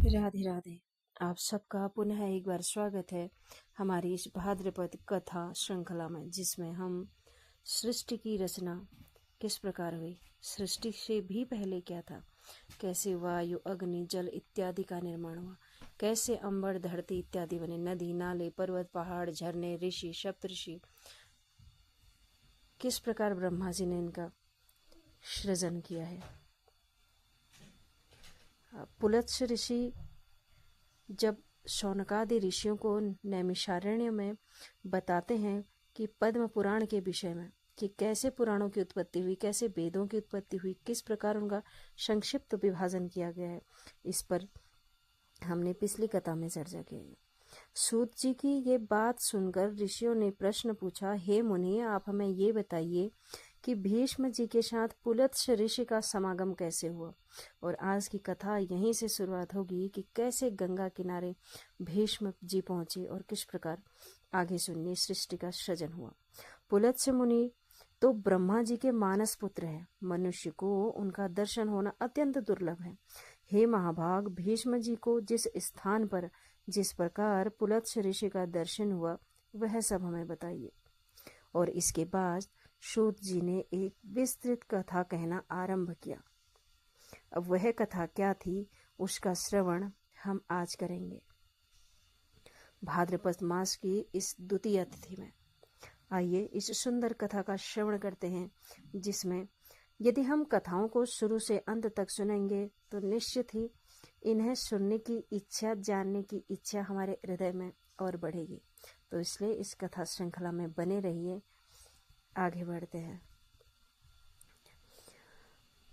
राधे राधे। आप सबका पुनः एक बार स्वागत है हमारी इस भाद्रपद कथा श्रृंखला में, जिसमें हम सृष्टि की रचना किस प्रकार हुई, सृष्टि से भी पहले क्या था, कैसे वायु अग्नि जल इत्यादि का निर्माण हुआ, कैसे अंबर धरती इत्यादि बने, नदी नाले पर्वत पहाड़ झरने ऋषि सप्तऋषि, किस प्रकार ब्रह्मा जी ने इनका सृजन किया है। पुलत्स्य ऋषि जब शौनकादि ऋषियों को नैमिषारण्य में बताते हैं कि पद्म पुराण के विषय में, कि कैसे पुराणों की उत्पत्ति हुई, कैसे वेदों की उत्पत्ति हुई, किस प्रकार उनका संक्षिप्त विभाजन किया गया है, इस पर हमने पिछली कथा में चर्चा की है। सूत जी की ये बात सुनकर ऋषियों ने प्रश्न पूछा, हे मुनि, आप हमें ये बताइए कि भीष्म जी के साथ पुलत्स्य ऋषि का समागम कैसे हुआ। और आज की कथा यहीं से शुरुआत होगी कि कैसे गंगा किनारे भीष्म जी पहुंचे और किस प्रकार आगे सुनिए सृष्टि का सृजन हुआ। पुलत्स्य मुनि तो ब्रह्मा जी के मानस पुत्र हैं, मनुष्य को उनका दर्शन होना अत्यंत दुर्लभ है। हे महाभाग, भीष्म जी को जिस स्थान पर जिस प्रकार पुलत्स्य ऋषि का दर्शन हुआ वह सब हमें बताइए। और इसके बाद सूत जी ने एक विस्तृत कथा कहना आरंभ किया। अब वह कथा क्या थी उसका श्रवण हम आज करेंगे भाद्रपद मास की इस द्वितीय तिथि में। आइए इस सुंदर कथा का श्रवण करते हैं, जिसमें यदि हम कथाओं को शुरू से अंत तक सुनेंगे तो निश्चित ही इन्हें सुनने की इच्छा, जानने की इच्छा हमारे हृदय में और बढ़ेगी। तो इसलिए इस कथा श्रृंखला में बने रहिए। आगे बढ़ते हैं।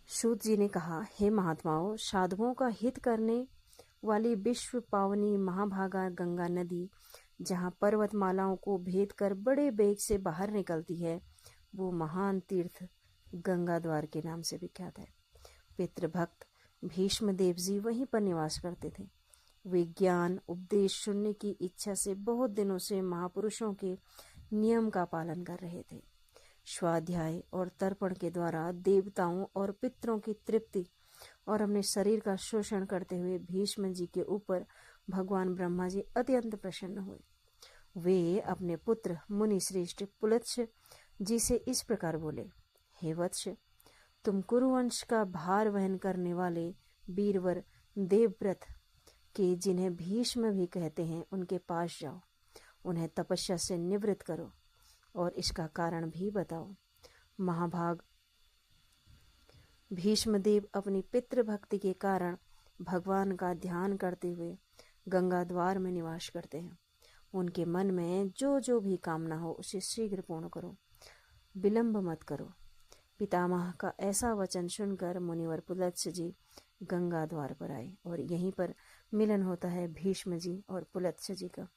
सूत जी ने कहा, हे महात्माओं, साधुओं का हित करने वाली विश्व पावनी महाभागा गंगा नदी, जहाँ पर्वतमालाओं को भेद कर बड़े वेग से बाहर निकलती है, वो महान तीर्थ गंगा द्वार के नाम से विख्यात है। पितृभक्त भीष्म देव जी वहीं पर निवास करते थे। वे ज्ञान उपदेश सुनने की इच्छा से बहुत दिनों से महापुरुषों के नियम का पालन कर रहे थे। स्वाध्याय और तर्पण के द्वारा देवताओं और पितरों की तृप्ति और अपने शरीर का शोषण करते हुए भीष्म जी के ऊपर भगवान ब्रह्मा जी अत्यंत प्रसन्न हुए। वे अपने पुत्र मुनि श्रेष्ठ पुलत्स्य जी से इस प्रकार बोले, हे वत्स, तुम कुरुवंश का भार वहन करने वाले वीरवर देवव्रत के, जिन्हें भीष्म भी कहते हैं, उनके पास जाओ, उन्हें तपस्या से निवृत्त करो और इसका कारण भी बताओ। महाभाग भीष्मदेव अपनी पितृभक्ति के कारण भगवान का ध्यान करते हुए गंगा द्वार में निवास करते हैं। उनके मन में जो जो भी कामना हो उसे शीघ्र पूर्ण करो, विलंब मत करो। पितामह का ऐसा वचन सुनकर मुनिवर पुलत्स्य जी गंगा द्वार पर आए और यहीं पर मिलन होता है भीष्म जी और पुलत्स्य जी का।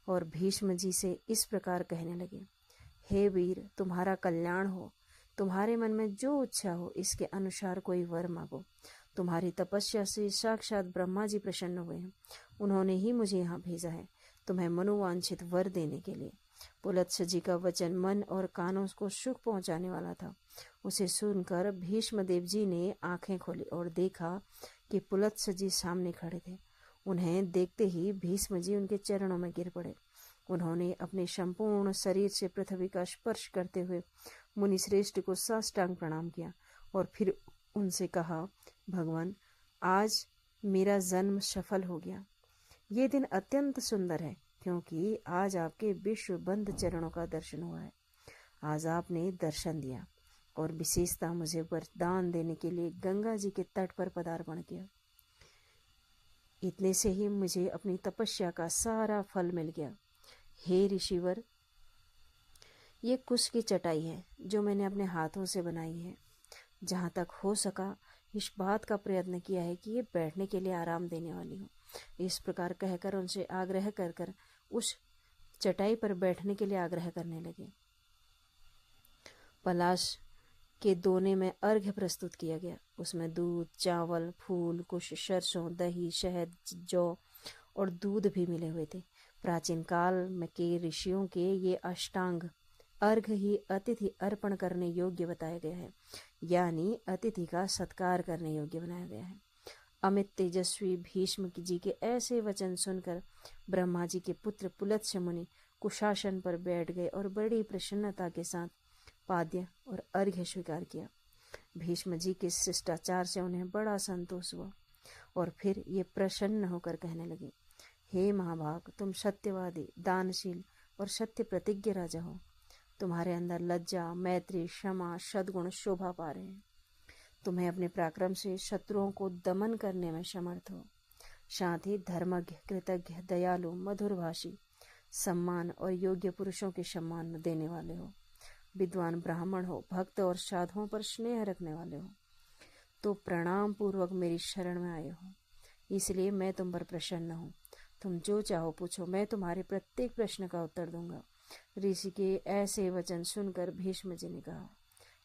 और भीष्म जी से इस प्रकार कहने लगे, हे वीर, तुम्हारा कल्याण हो, तुम्हारे मन में जो इच्छा हो इसके अनुसार कोई वर मांगो। तुम्हारी तपस्या से साक्षात ब्रह्मा जी प्रसन्न हुए हैं, उन्होंने ही मुझे यहाँ भेजा है तुम्हें मनोवांछित वर देने के लिए। पुलत्स्य जी का वचन मन और कानों को सुख पहुंचाने वाला था। उसे सुनकर भीष्मदेव जी ने आंखें खोली और देखा कि पुलत्स्य जी सामने खड़े थे। उन्हें देखते ही भीष्म जी उनके चरणों में गिर पड़े। उन्होंने अपने संपूर्ण शरीर से पृथ्वी का स्पर्श करते हुए मुनि श्रेष्ठ को साष्टांग प्रणाम किया और फिर उनसे कहा, भगवान, आज मेरा जन्म सफल हो गया। ये दिन अत्यंत सुंदर है क्योंकि आज आपके विश्व बंद चरणों का दर्शन हुआ है। आज आपने दर्शन दिया और विशेषता मुझे वरदान देने के लिए गंगा जी के तट पर पदार्पण किया। इतने से ही मुझे अपनी तपस्या का सारा फल मिल गया। हे ऋषिवर, ये कुश की चटाई है जो मैंने अपने हाथों से बनाई है। जहाँ तक हो सका इस बात का प्रयत्न किया है कि ये बैठने के लिए आराम देने वाली हो। इस प्रकार कहकर उनसे आग्रह कर उस चटाई पर बैठने के लिए आग्रह करने लगे। पलाश के दोने में अर्घ्य प्रस्तुत किया गया। उसमें दूध, चावल, फूल, कुश, सरसों, दही, शहद, जौ और दूध भी मिले हुए थे। प्राचीन काल में के ऋषियों के ये अष्टांग अर्घ्य ही अतिथि अर्पण करने योग्य बताया गया है, यानी अतिथि का सत्कार करने योग्य बनाया गया है। अमित तेजस्वी भीष्म जी के ऐसे वचन सुनकर ब्रह्मा जी के पुत्र पुलत्स्य मुनि कुशासन पर बैठ गए और बड़ी प्रसन्नता के साथ पाद्य और अर्घ्य स्वीकार किया। भीष्म जी के शिष्टाचार से उन्हें बड़ा संतोष हुआ और फिर ये प्रसन्न होकर कहने लगे, हे महाभाग, तुम सत्यवादी, दानशील और सत्य प्रतिज्ञ राजा हो। तुम्हारे अंदर लज्जा, मैत्री, क्षमा, सद्गुण शोभा पा रहे हैं। तुम्हें अपने पराक्रम से शत्रुओं को दमन करने में समर्थ हो। साथ ही धर्मज्ञ, कृतज्ञ, दयालु, मधुरभाषी, सम्मान और योग्य पुरुषों के सम्मान देने वाले हो। विद्वान ब्राह्मण हो, भक्त और साधुओं पर स्नेह रखने वाले हो। तो प्रणाम पूर्वक मेरी शरण में आए हो, इसलिए मैं तुम पर प्रसन्न हूँ। तुम जो चाहो पूछो, मैं तुम्हारे प्रत्येक प्रश्न का उत्तर दूंगा। ऋषि के ऐसे वचन सुनकर भीष्म जी ने कहा,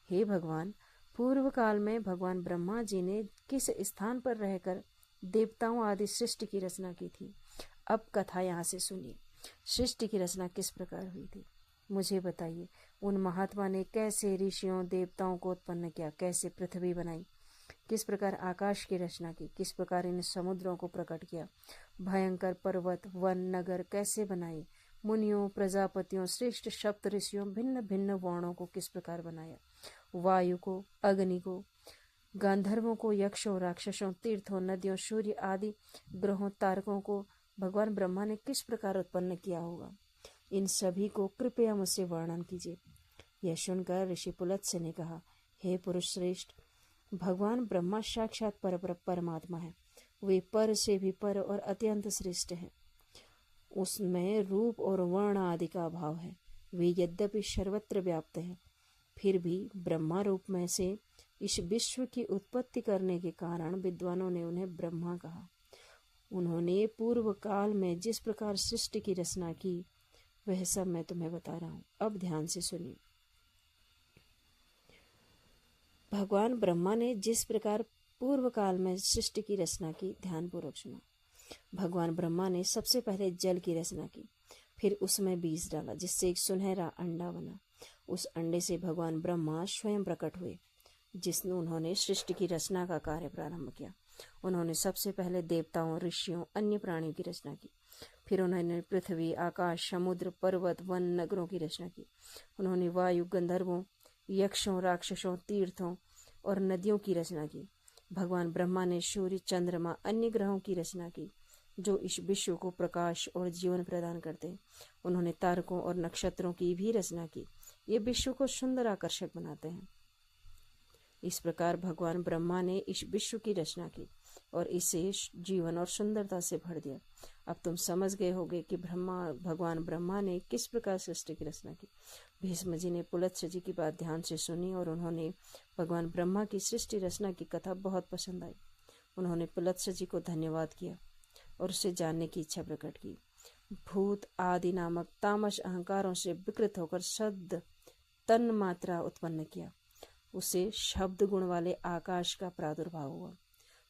हे भगवान, पूर्व काल में भगवान ब्रह्मा जी ने किस स्थान पर रहकर देवताओं आदि सृष्टि की रचना की थी? अब कथा यहाँ से सुनिए। सृष्टि की रचना किस प्रकार हुई थी, मुझे बताइए। उन महात्मा ने कैसे ऋषियों देवताओं को उत्पन्न किया, कैसे पृथ्वी बनाई, किस प्रकार आकाश की रचना की, किस प्रकार इन समुद्रों को प्रकट किया, भयंकर पर्वत, वन, नगर कैसे बनाए, मुनियों, प्रजापतियों, श्रेष्ठ सप्त ऋषियों, भिन्न भिन्न वर्णों को किस प्रकार बनाया, वायु को, अग्नि को, गांधर्वों को, यक्षों, राक्षसों, तीर्थों, नदियों, सूर्य आदि ग्रहों, तारकों को भगवान ब्रह्मा ने किस प्रकार उत्पन्न किया होगा, इन सभी को कृपया मुझसे वर्णन कीजिए। यह सुनकर ऋषि पुलत्स्य ने कहा, हे पुरुष श्रेष्ठ, भगवान ब्रह्मा साक्षात परमात्मा है। वे पर से भी पर और अत्यंत श्रेष्ठ है। उसमें रूप और वर्ण आदि का अभाव है। वे यद्यपि सर्वत्र व्याप्त है, फिर भी ब्रह्मा रूप में से इस विश्व की उत्पत्ति करने के कारण विद्वानों ने उन्हें ब्रह्मा कहा। उन्होंने पूर्व काल में जिस प्रकार सृष्टि की रचना की, वह सब मैं तुम्हें बता रहा हूँ। अब ध्यान से सुनिए। भगवान ब्रह्मा ने जिस प्रकार पूर्व काल में सृष्टि की रचना की, ध्यानपूर्वक सुनो। भगवान ब्रह्मा ने सबसे पहले जल की रचना की, फिर उसमें बीज डाला जिससे एक सुनहरा अंडा बना। उस अंडे से भगवान ब्रह्मा स्वयं प्रकट हुए, जिसने उन्होंने सृष्टि की रचना का कार्य प्रारंभ किया। उन्होंने सबसे पहले देवताओं, ऋषियों, अन्य प्राणियों की रचना की। फिर उन्होंने पृथ्वी, आकाश, समुद्र, पर्वत, वन, नगरों की रचना की। उन्होंने वायु, गंधर्वों, यक्षों, राक्षसों, तीर्थों और नदियों की रचना की। भगवान ब्रह्मा ने सूर्य, चंद्रमा, अन्य ग्रहों की रचना की जो इस विश्व को प्रकाश और जीवन प्रदान करते हैं। उन्होंने तारकों और नक्षत्रों की भी रचना की। ये विश्व को सुंदर, आकर्षक बनाते हैं। इस प्रकार भगवान ब्रह्मा ने इस विश्व की रचना की और इसे जीवन और सुंदरता से भर दिया। अब तुम समझ गए होगे कि भगवान ब्रह्मा ने किस प्रकार सृष्टि की रचना की। भीष्म जी ने पुलत्स्य जी की बात ध्यान से सुनी और उन्होंने भगवान ब्रह्मा की सृष्टि रचना की कथा बहुत पसंद आई। उन्होंने पुलत्स्य जी को धन्यवाद किया और उससे जानने की इच्छा प्रकट की। भूत आदि नामक तामस अहंकारों से विकृत होकर शब्द तन मात्रा उत्पन्न किया। उसे शब्द गुण वाले आकाश का प्रादुर्भाव हुआ।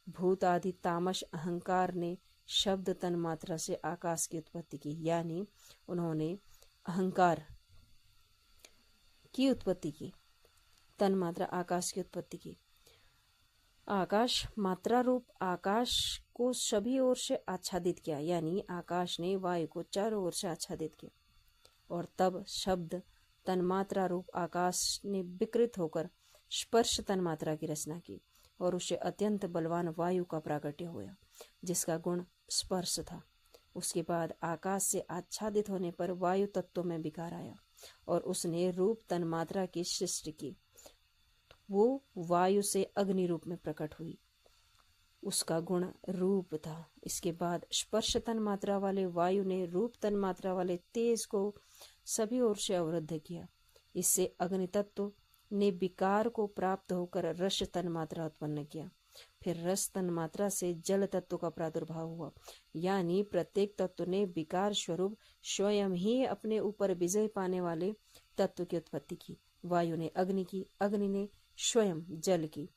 भूत आदि तामस अहंकार ने शब्द तन मात्रा से आकाश की उत्पत्ति की, यानी उन्होंने अहंकार की उत्पत्ति की, तन मात्रा आकाश की उत्पत्ति की। आकाश मात्रा रूप आकाश को सभी ओर से आच्छादित किया, यानी आकाश ने वायु को चारों ओर से आच्छादित किया। और तब शब्द तन्मात्रा रूप आकाश ने विकृत होकर स्पर्श तन्मात्रा की रचना की और उसे अत्यंत बलवान वायु का प्राकट्य हुआ, जिसका गुण स्पर्श था। उसके बाद आकाश से आच्छादित होने पर वायु तत्व में विकार आया और उसने रूप तन्मात्रा की सृष्टि की। वो वायु से अग्नि रूप में प्रकट हुई, उसका गुण रूप था। इसके बाद स्पर्श तन्मात्रा वाले वायु ने रूप तन्मात्रा वाले तेज को सभी ओर से अवरुद्ध किया। इससे अग्नि तत्व ने विकार को प्राप्त होकर रस तन्मात्रा उत्पन्न किया। फिर रस तन्मात्रा से जल तत्व का प्रादुर्भाव हुआ, यानी प्रत्येक तत्व ने विकार स्वरूप स्वयं ही अपने ऊपर विजय पाने वाले तत्व की उत्पत्ति की। वायु ने अग्नि की, अग्नि ने स्वयं जल की,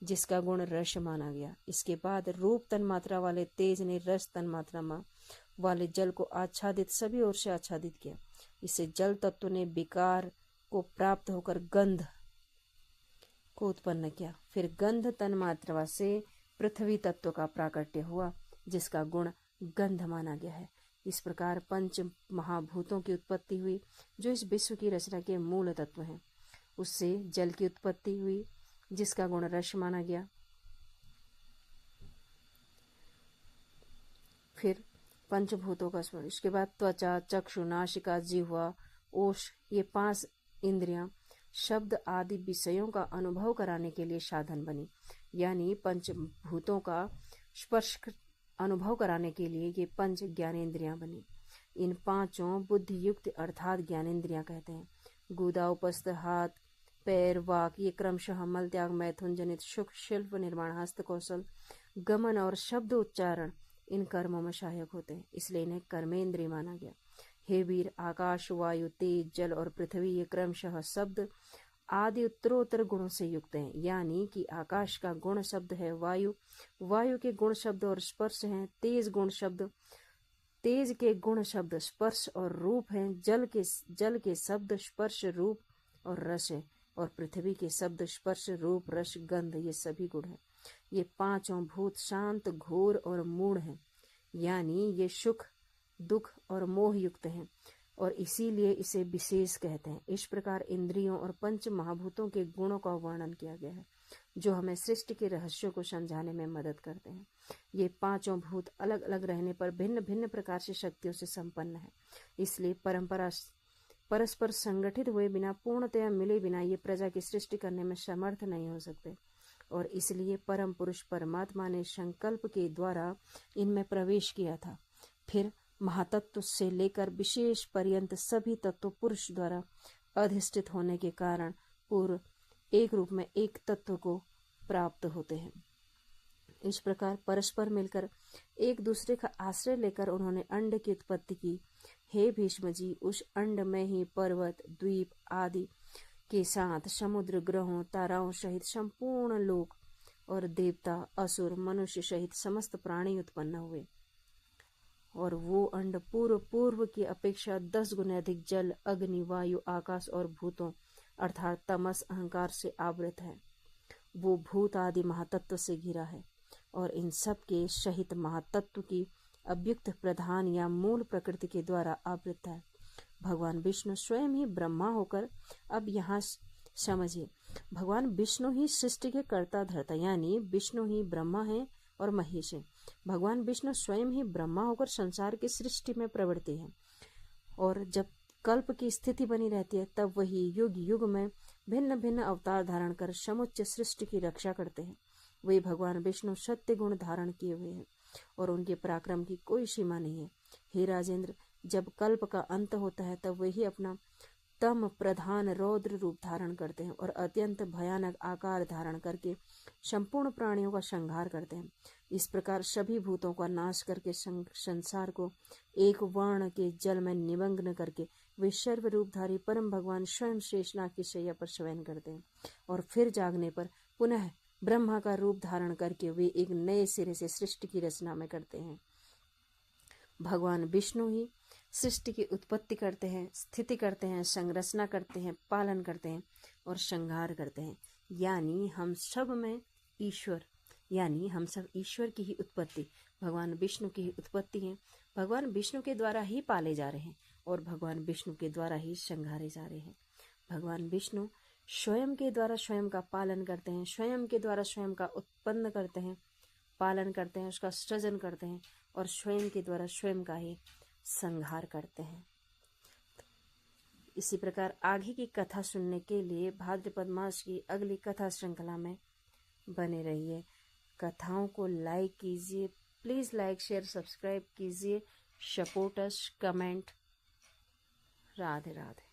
जिसका गुण रस माना गया। इसके बाद रूप तन्मात्रा वाले तेज ने रस तन्मात्रा वाले जल को आच्छादित सभी ओर से आच्छादित किया। इससे जल तत्व ने विकार को प्राप्त होकर गंध को उत्पन्न किया। फिर गंध तन्मात्रा से पृथ्वी तत्व का प्राकट्य हुआ, जिसका गुण गंध माना गया है। इस प्रकार पंच महाभूतों की उत्पत्ति हुई, जो इस विश्व की रचना के मूल तत्व हैं। उससे जल की उत्पत्ति हुई, जिसका गुण रस माना गया। फिर पंचभूतों का स्मरण। इसके बाद त्वचा, चक्षु, नासिका, जिह्वा, ओष्ठ, ये 5 इंद्रियां शब्द आदि विषयों का अनुभव कराने के लिए साधन बनी। यानी पंचभूतों का स्पर्श अनुभव कराने के लिए ये 5 ज्ञानेंद्रियां बनी। इन 5 बुद्धि युक्त अर्थात ज्ञानेंद्रियां कहते हैं। गुदा, उपस्थ, हाथ, पैर, वाक, ये क्रमशः मल त्याग, मैथुन जनित सुख, शिल्प निर्माण, हस्त कौशल, गमन और शब्द उच्चारण इन कर्मों में सहायक होते हैं, इसलिए इन्हें कर्मेंद्रिय माना गया। हे वीर, आकाश, वायु, तेज, जल और पृथ्वी ये क्रमशः शब्द आदि उत्तरोत्तर गुणों से युक्त हैं। यानी कि आकाश का गुण शब्द है वायु, वायु के गुण शब्द और स्पर्श हैं। तेज के गुण शब्द स्पर्श और रूप हैं। जल के शब्द स्पर्श, रूप और रस है। और पृथ्वी के शब्द स्पर्श, रूप, रस, गंध, ये सभी गुण हैं। ये 5 भूत शांत, घोर और मूढ़ हैं, यानी ये सुख, दुख और मोह युक्त हैं, और इसीलिए इसे विशेष कहते हैं। इस प्रकार इंद्रियों और पंच महाभूतों के गुणों का वर्णन किया गया है, जो हमें सृष्टि के रहस्यों को समझाने में मदद करते हैं। ये 5 भूत अलग अलग रहने पर भिन्न भिन्न प्रकार से शक्तियों से संपन्न है। इसलिए परस्पर संगठित हुए बिना, पूर्णतया मिले बिना ये प्रजा की सृष्टि करने में समर्थ नहीं हो सकते। और इसलिए परम पुरुष परमात्मा ने संकल्प के द्वारा इनमें प्रवेश किया था। फिर महातत्व से लेकर विशेष पर्यंत सभी तत्व पुरुष द्वारा अधिष्ठित होने के कारण पूर्व एक रूप में एक तत्व को प्राप्त होते हैं। इस प्रकार परस्पर मिलकर एक दूसरे का आश्रय लेकर उन्होंने अंड की उत्पत्ति की। हे भीष्म जी, उस अंड में ही पर्वत, द्वीप आदि के साथ समुद्र, ग्रहों, ताराओं सहित संपूर्ण लोक और देवता, असुर, मनुष्य सहित समस्त प्राणी उत्पन्न हुए। और वो अंड पूर्व की अपेक्षा 10 गुना अधिक जल, अग्नि, वायु, आकाश और भूतों अर्थात तमस, अहंकार से आवृत है। वो भूत आदि महातत्व से घिरा है और इन सब के सहित महातत्व की अव्युक्त प्रधान या मूल प्रकृति के द्वारा आवृत है। भगवान विष्णु स्वयं ही ब्रह्मा होकर, अब यहाँ समझिए, भगवान विष्णु ही सृष्टि के कर्ता धर्ता, यानी विष्णु ही ब्रह्मा है और महेश है। भगवान विष्णु स्वयं ही ब्रह्मा होकर संसार की सृष्टि में प्रवृत्ति है, और जब कल्प की स्थिति बनी रहती है तब वही युग युग में भिन्न भिन्न अवतार धारण कर समुच्च सृष्टि की रक्षा करते हैं। वे भगवान विष्णु सत्य गुण धारण किए हुए हैं और उनके पराक्रम की कोई सीमा नहीं है। हे राजेंद्र, जब कल्प का अंत होता है तब वही अपना तम प्रधान रौद्र रूप धारण करते हैं और अत्यंत भयानक आकार धारण करके संपूर्ण प्राणियों का संहार करते हैं। इस प्रकार सभी भूतों का नाश करके संसार को एक वर्ण के जल में निमग्न करके वे सर्व रूपधारी परम भगवान स्वयं शेषनाग की शैया पर शयन करते हैं और फिर जागने पर पुनः ब्रह्मा का रूप धारण करके वे एक नए सिरे से सृष्टि की रचना में करते हैं। भगवान विष्णु ही सृष्टि की उत्पत्ति करते हैं, स्थिति करते हैं, संरचना करते हैं, पालन करते हैं और संहार करते हैं। यानी हम सब में ईश्वर, यानी हम सब ईश्वर की ही उत्पत्ति, भगवान विष्णु की ही उत्पत्ति है। भगवान विष्णु के द्वारा ही पाले जा रहे हैं और भगवान विष्णु के द्वारा ही संहारे जा रहे हैं। भगवान विष्णु स्वयं के द्वारा स्वयं का पालन करते हैं, स्वयं के द्वारा स्वयं का उत्पन्न करते हैं, पालन करते हैं, उसका सृजन करते हैं और स्वयं के द्वारा स्वयं का ही संहार करते हैं। इसी प्रकार आगे की कथा सुनने के लिए भाद्रपद मास की अगली कथा श्रृंखला में बने रहिए। कथाओं को लाइक कीजिए, प्लीज़ लाइक, शेयर, सब्सक्राइब कीजिए, support us, comment. Radhe Radhe.